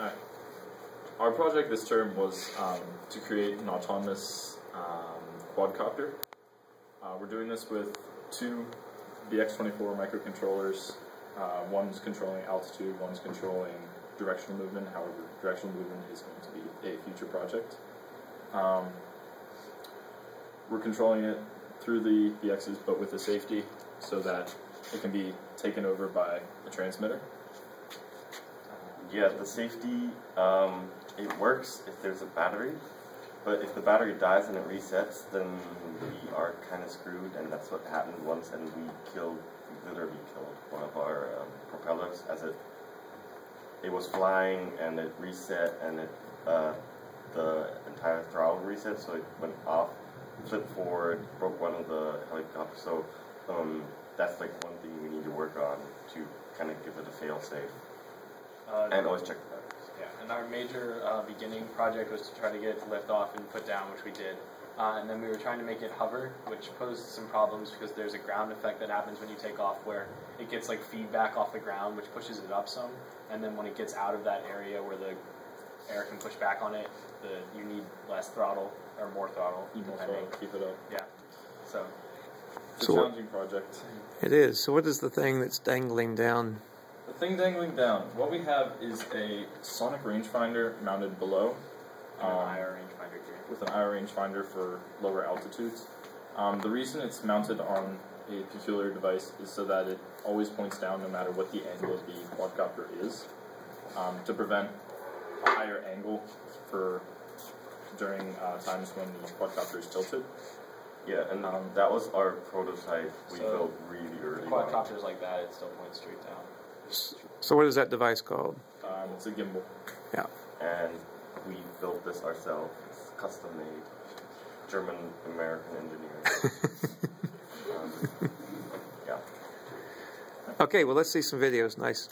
Alright. Our project this term was to create an autonomous quadcopter. We're doing this with two VX24 microcontrollers. One's controlling altitude, one's controlling directional movement. However, directional movement is going to be a future project. We're controlling it through the VXs, but with a safety so that it can be taken over by a transmitter. Yeah, the safety, it works if there's a battery, but if the battery dies and it resets, then we are kind of screwed, and that's what happened once, and we literally killed one of our propellers as it was flying, and it reset, and the entire throttle reset, so it went off, flipped forward, broke one of the helicopters, so that's like one thing we need to work on to kind of give it a fail-safe. And always check the batteries. Yeah, and our major beginning project was to try to get it to lift off and put down, which we did. And then we were trying to make it hover, which posed some problems because there's a ground effect that happens when you take off where it gets like feedback off the ground, which pushes it up some. And then when it gets out of that area where the air can push back on it, you need less throttle or more throttle. Need more throttle to keep it up. Yeah. So it's a challenging project. It is. So what is the thing that's dangling down? The thing dangling down, what we have is a sonic rangefinder mounted below. An IR rangefinder here. With an IR rangefinder for lower altitudes. The reason it's mounted on a peculiar device is so that it always points down no matter what the angle of the quadcopter is, to prevent a higher angle during times when the quadcopter is tilted. Yeah, and that was our prototype we built really early. Quadcopters like that, it still points straight down. So what is that device called? It's a gimbal. Yeah. And we built this ourselves. It's custom made. German-American engineers. Yeah. Okay, well let's see some videos. Nice.